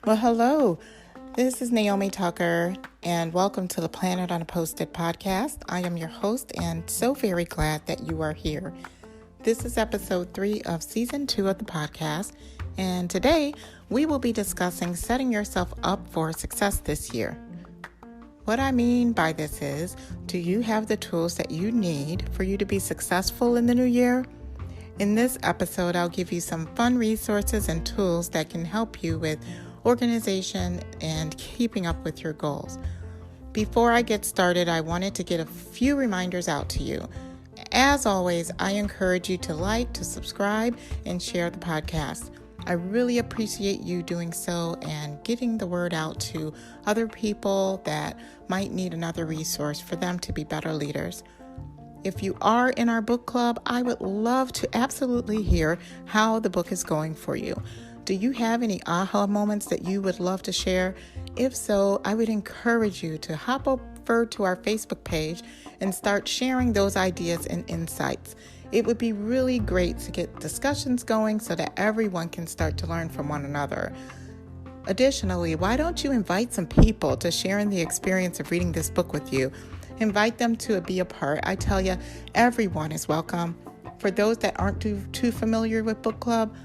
Well, hello. This is Naomi Tucker, and welcome to the Planet on a Post-it podcast. I am your host, and so very glad that you are here. This is episode 3 of season 2 of the podcast, and today we will be discussing setting yourself up for success this year. What I mean by this is, do you have the tools that you need for you to be successful in the new year? In this episode, I'll give you some fun resources and tools that can help you with organization and keeping up with your goals. Before I get started, I wanted to get a few reminders out to you. As always, I encourage you to like, to subscribe, and share the podcast. I really appreciate you doing so and getting the word out to other people that might need another resource for them to be better leaders. If you are in our book club, I would love to absolutely hear how the book is going for you. Do you have any aha moments that you would love to share? If so, I would encourage you to hop over to our Facebook page and start sharing those ideas and insights. It would be really great to get discussions going so that everyone can start to learn from one another. Additionally, why don't you invite some people to share in the experience of reading this book with you? Invite them to be a part. I tell you, everyone is welcome. For those that aren't too familiar with book club,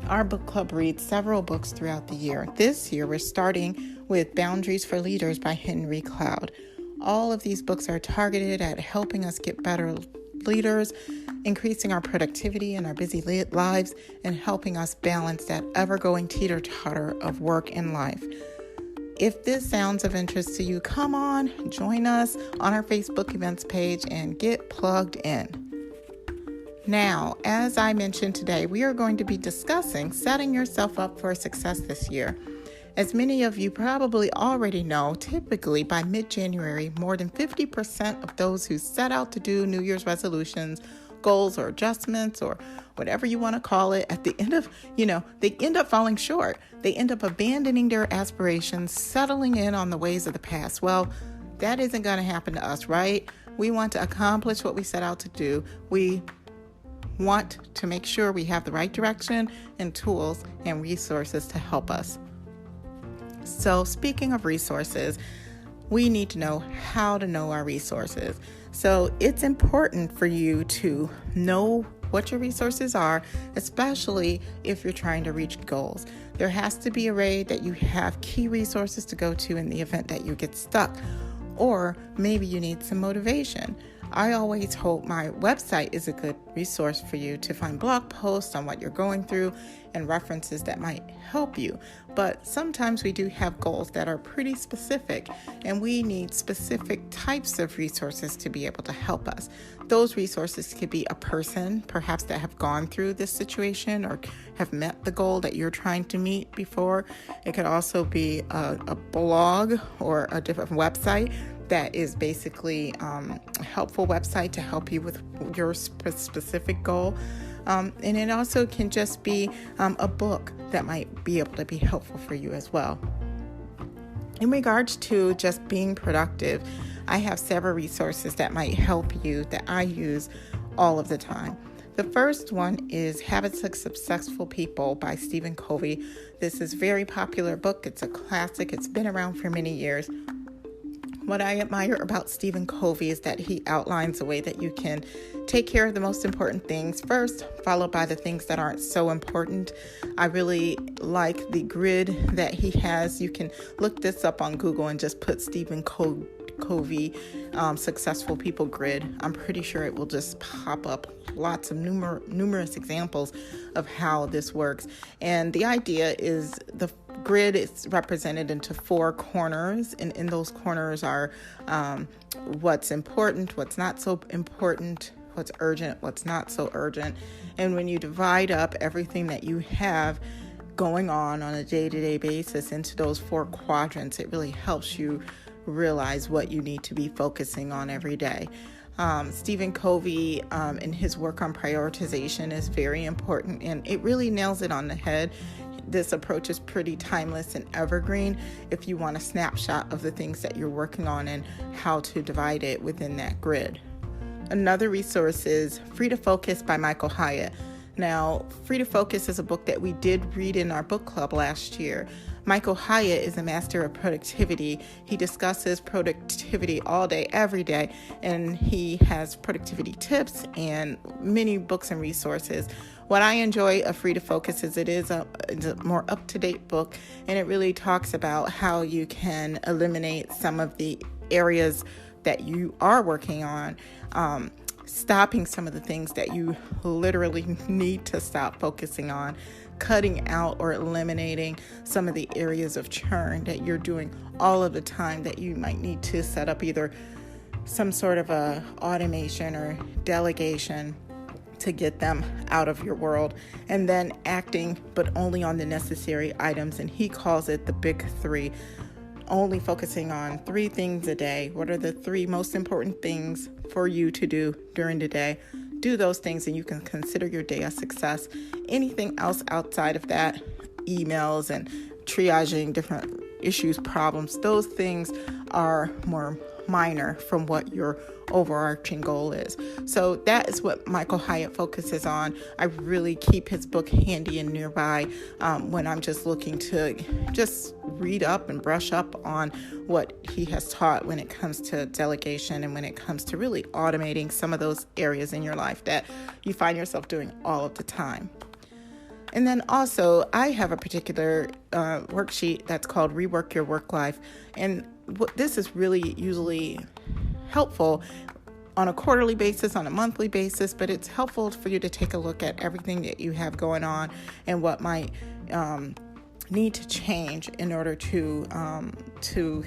our book club reads several books throughout the year. This year, we're starting with Boundaries for Leaders by Henry Cloud. All of these books are targeted at helping us get better leaders, increasing our productivity in our busy lives, and helping us balance that ever-going teeter-totter of work and life. If this sounds of interest to you, come on, join us on our Facebook events page and get plugged in. Now, as I mentioned today, we are going to be discussing setting yourself up for success this year. As many of you probably already know, typically by mid-January, more than 50% of those who set out to do New Year's resolutions, goals or adjustments or whatever you want to call it, at the end of, they end up falling short. They end up abandoning their aspirations, settling in on the ways of the past. Well, that isn't going to happen to us, right? We want to accomplish what we set out to do. We want to make sure we have the right direction and tools and resources to help us. So speaking of resources, we need to know how to know our resources. So it's important for you to know what your resources are, especially if you're trying to reach goals. There has to be a way that you have key resources to go to in the event that you get stuck, or maybe you need some motivation. I always hope my website is a good resource for you to find blog posts on what you're going through and references that might help you. But sometimes we do have goals that are pretty specific, and we need specific types of resources to be able to help us. Those resources could be a person, perhaps that have gone through this situation or have met the goal that you're trying to meet before. It could also be a blog or a different website that is basically a helpful website to help you with your specific goal. And it also can just be a book that might be able to be helpful for you as well. In regards to just being productive, I have several resources that might help you that I use all of the time. The first one is Habits of Successful People by Stephen Covey. This is a very popular book. It's a classic. It's been around for many years. What I admire about Stephen Covey is that he outlines a way that you can take care of the most important things first, followed by the things that aren't so important. I really like the grid that he has. You can look this up on Google and just put Stephen Covey Successful People Grid. I'm pretty sure it will just pop up lots of numerous examples of how this works. And the idea is the grid is represented into 4 corners, and in those corners are what's important, what's not so important, what's urgent, what's not so urgent. And when you divide up everything that you have going on a day-to-day basis into those 4 quadrants, it really helps you realize what you need to be focusing on every day. Stephen Covey in his work on prioritization is very important, and it really nails it on the head. This approach is pretty timeless and evergreen if you want a snapshot of the things that you're working on and how to divide it within that grid. Another resource is Free to Focus by Michael Hyatt. Now, Free to Focus is a book that we did read in our book club last year. Michael Hyatt is a master of productivity. He discusses productivity all day, every day, and he has productivity tips and many books and resources. What I enjoy of Free to Focus is it's a more up-to-date book, and it really talks about how you can eliminate some of the areas that you are working on, stopping some of the things that you literally need to stop focusing on, cutting out or eliminating some of the areas of churn that you're doing all of the time that you might need to set up either some sort of a automation or delegation to get them out of your world, and then acting but only on the necessary items. And he calls it the big three, only focusing on 3 things a day. What are the 3 most important things for you to do during the day? Do those things and you can consider your day a success. Anything else outside of that, emails and triaging different issues, problems, those things are more minor from what your overarching goal is. So that is what Michael Hyatt focuses on. I really keep his book handy and nearby when I'm just looking to just read up and brush up on what he has taught when it comes to delegation and when it comes to really automating some of those areas in your life that you find yourself doing all of the time. And then also, I have a particular worksheet that's called Rework Your Work Life. And this is really usually helpful on a quarterly basis, on a monthly basis, but it's helpful for you to take a look at everything that you have going on and what might need to change in order to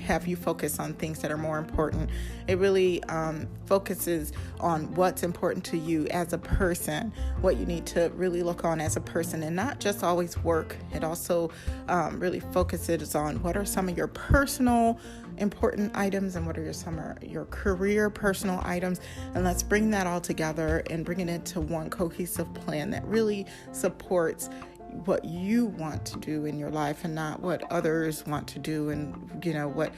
have you focus on things that are more important. It really focuses on what's important to you as a person, what you need to really look on as a person, and not just always work. It also really focuses on what are some of your personal important items and what are some of your career personal items, and let's bring that all together and bring it into one cohesive plan that really supports what you want to do in your life and not what others want to do and what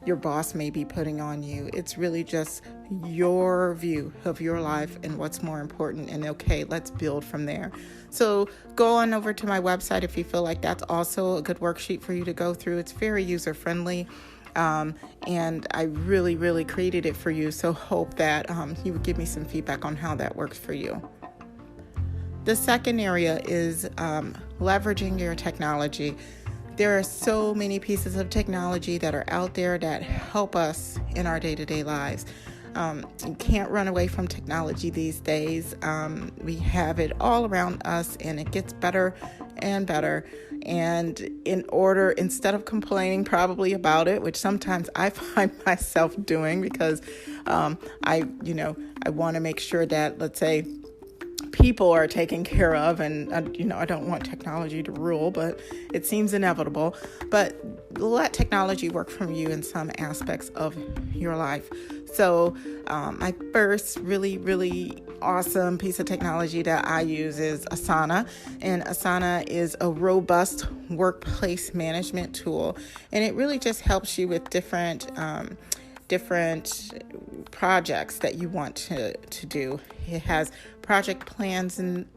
your boss may be putting on you. It's really just your view of your life and what's more important, and okay, let's build from there. So go on over to my website if you feel like that's also a good worksheet for you to go through. It's very user friendly. And I really, really created it for you. So hope that you would give me some feedback on how that works for you. The second area is leveraging your technology. There are so many pieces of technology that are out there that help us in our day-to-day lives. You can't run away from technology these days. We have it all around us, and it gets better and better. And instead of complaining probably about it, which sometimes I find myself doing because I want to make sure that, let's say, people are taken care of, and I don't want technology to rule, but it seems inevitable. But let technology work for you in some aspects of your life. So my first really, really awesome piece of technology that I use is Asana. And Asana is a robust workplace management tool. And it really just helps you with different projects that you want to do. It has project plans in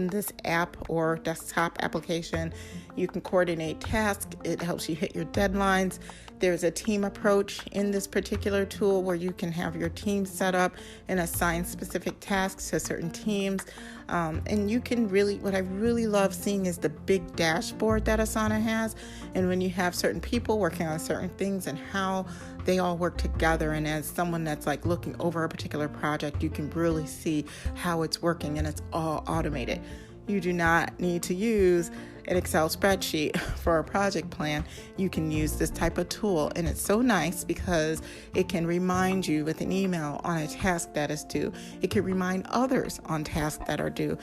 this app or desktop application. You can coordinate tasks. It helps you hit your deadlines. There's a team approach in this particular tool where you can have your team set up and assign specific tasks to certain teams. And you can what I really love seeing is the big dashboard that Asana has. And when you have certain people working on certain things and how they all work together, and as someone that's like looking over a particular project, you can really see how it's working, and it's all automated. You do not need to use an Excel spreadsheet for a project plan. You can use this type of tool, and it's so nice because it can remind you with an email on a task that is due. It can remind others on tasks that are due.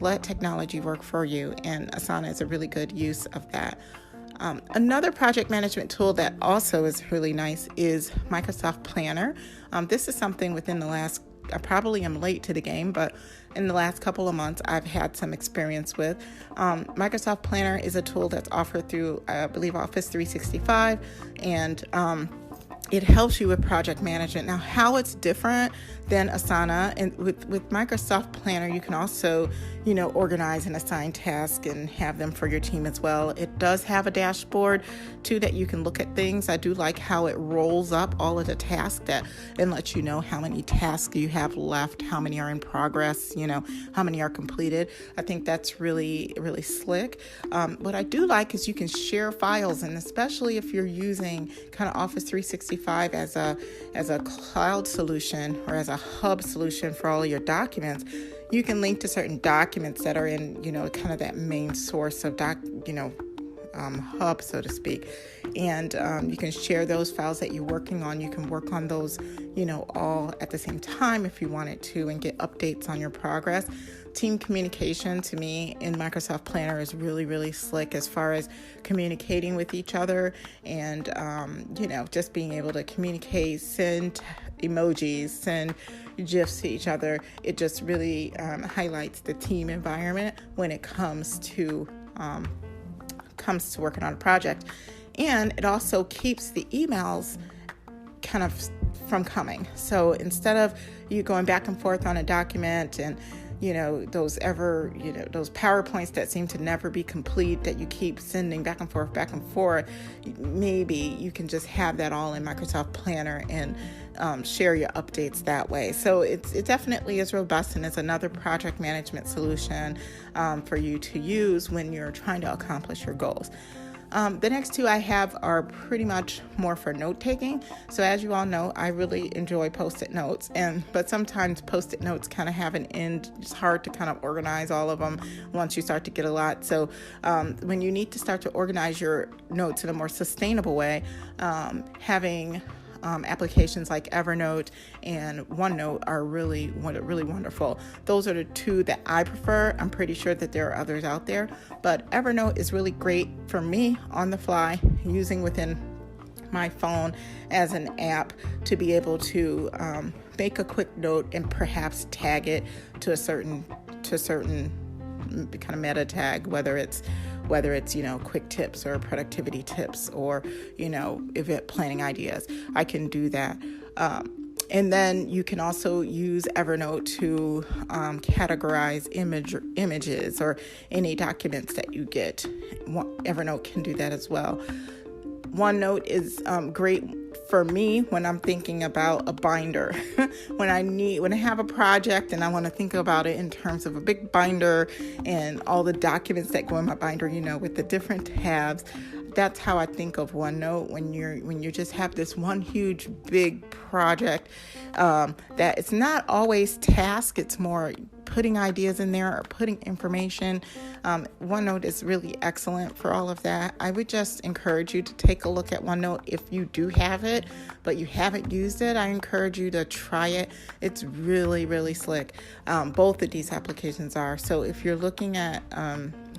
Let technology work for you, and Asana is a really good use of that. Another project management tool that also is really nice is Microsoft Planner. This is something within the last, I probably am late to the game, but in the last couple of months, I've had some experience with. Microsoft Planner is a tool that's offered through, I believe, Office 365, and it helps you with project management. Now, how it's different than Asana, and with Microsoft Planner, you can also, organize and assign tasks and have them for your team as well. It does have a dashboard too that you can look at things. I do like how it rolls up all of the tasks and lets you know how many tasks you have left, how many are in progress, how many are completed. I think that's really, really slick. What I do like is you can share files, and especially if you're using kind of Office 365 as a cloud solution or as a hub solution for all of your documents, you can link to certain documents that are in, kind of that main source of hub, so to speak. And you can share those files that you're working on. You can work on those, all at the same time if you wanted to, and get updates on your progress. Team communication to me in Microsoft Planner is really, really slick as far as communicating with each other and, just being able to communicate, send emojis, send GIFs to each other. It just really highlights the team environment when it comes to working on a project. And it also keeps the emails kind of from coming. So instead of you going back and forth on a document and those PowerPoints that seem to never be complete, that you keep sending back and forth, maybe you can just have that all in Microsoft Planner and share your updates that way. So it definitely is robust, and it's another project management solution for you to use when you're trying to accomplish your goals. The next two I have are pretty much more for note-taking. So as you all know, I really enjoy Post-it notes, but sometimes Post-it notes kind of have an end. It's hard to kind of organize all of them once you start to get a lot. So when you need to start to organize your notes in a more sustainable way, having applications like Evernote and OneNote are really wonderful. Those are the two that I prefer. I'm pretty sure that there are others out there, but Evernote is really great for me on the fly, using within my phone as an app to be able to make a quick note and perhaps tag it to a certain kind of meta tag, whether it's quick tips or productivity tips or event planning ideas. I can do that, and then you can also use Evernote to categorize images or any documents that you get. Evernote can do that as well. OneNote is great for me when I'm thinking about a binder. when I have a project and I want to think about it in terms of a big binder and all the documents that go in my binder, with the different tabs. That's how I think of OneNote when you just have this one huge big project that it's not always task. It's more putting ideas in there or putting information. OneNote is really excellent for all of that. I would just encourage you to take a look at OneNote if you do have it, but you haven't used it. I encourage you to try it. It's really, really slick. Both of these applications are. So if you're looking at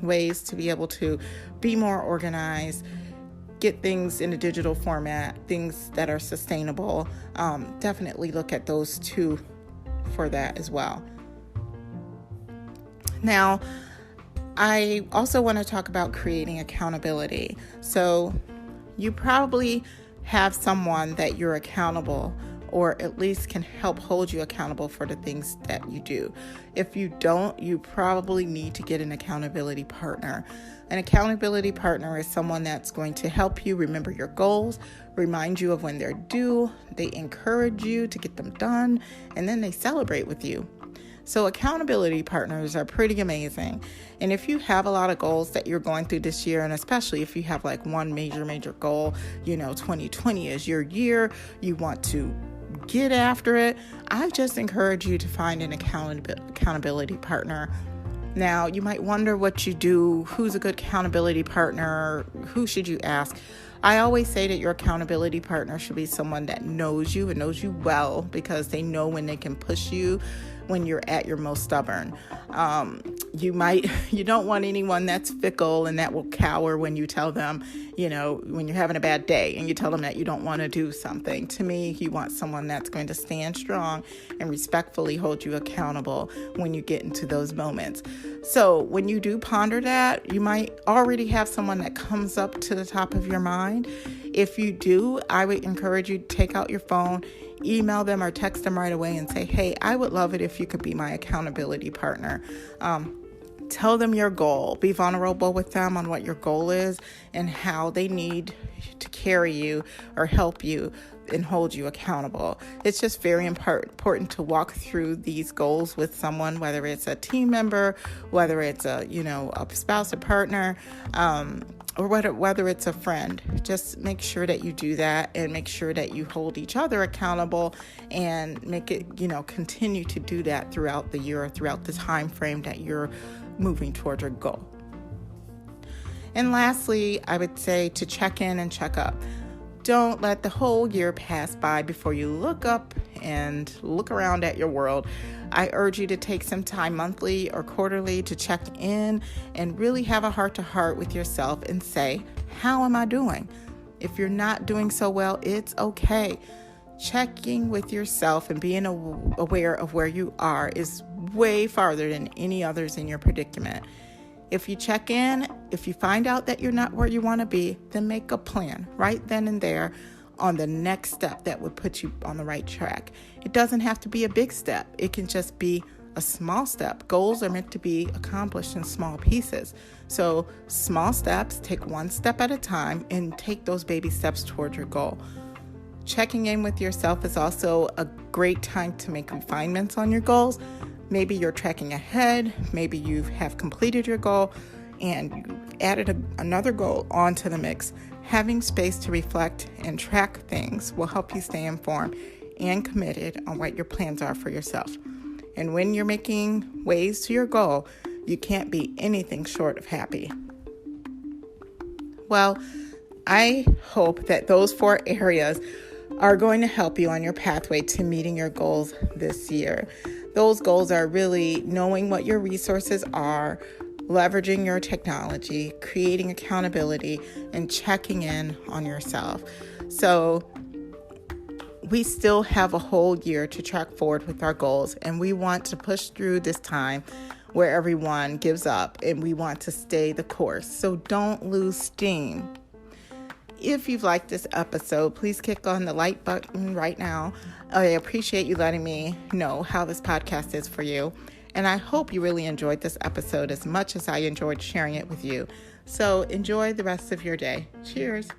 ways to be able to be more organized, get things in a digital format, things that are sustainable, definitely look at those two for that as well. Now, I also want to talk about creating accountability. So you probably have someone that you're accountable, or at least can help hold you accountable for the things that you do. If you don't, you probably need to get an accountability partner. An accountability partner is someone that's going to help you remember your goals, remind you of when they're due, they encourage you to get them done, and then they celebrate with you. So accountability partners are pretty amazing. And if you have a lot of goals that you're going through this year, and especially if you have like one major goal, 2020 is your year, you want to get after it, I just encourage you to find an accountability partner. Now, you might wonder what you do, who's a good accountability partner, who should you ask? I always say that your accountability partner should be someone that knows you and knows you well, because they know when they can push you when you're at your most stubborn. You don't want anyone that's fickle and that will cower when you tell them, when you're having a bad day and you tell them that you don't want to do something. To me, you want someone that's going to stand strong and respectfully hold you accountable when you get into those moments. So when you do ponder that, you might already have someone that comes up to the top of your mind. If you do, I would encourage you to take out your phone, email them or text them right away and say, hey, I would love it if you could be my accountability partner. Tell them your goal. Be vulnerable with them on what your goal is and how they need to carry you or help you and hold you accountable. It's just very important to walk through these goals with someone, whether it's a team member, whether it's a spouse or partner, or whether it's a friend. Just make sure that you do that and make sure that you hold each other accountable and make it, continue to do that throughout the year or throughout the time frame that you're moving toward your goal. And lastly, I would say to check in and check up. Don't let the whole year pass by before you look up and look around at your world. I urge you to take some time monthly or quarterly to check in and really have a heart-to-heart with yourself and say, how am I doing? If you're not doing so well, it's okay. Checking with yourself and being aware of where you are is way farther than any others in your predicament. If you check in, if you find out that you're not where you want to be, then make a plan right then and there on the next step that would put you on the right track. It doesn't have to be a big step. It can just be a small step. Goals are meant to be accomplished in small pieces. So small steps, take one step at a time and take those baby steps toward your goal. Checking in with yourself is also a great time to make refinements on your goals. Maybe you're tracking ahead, maybe you have completed your goal and you added another goal onto the mix. Having space to reflect and track things will help you stay informed and committed on what your plans are for yourself. And when you're making ways to your goal, you can't be anything short of happy. Well, I hope that those 4 areas are going to help you on your pathway to meeting your goals this year. Those goals are really knowing what your resources are, leveraging your technology, creating accountability, and checking in on yourself. So we still have a whole year to track forward with our goals, and we want to push through this time where everyone gives up, and we want to stay the course. So don't lose steam. If you've liked this episode, please click on the like button right now. I appreciate you letting me know how this podcast is for you. And I hope you really enjoyed this episode as much as I enjoyed sharing it with you. So enjoy the rest of your day. Cheers.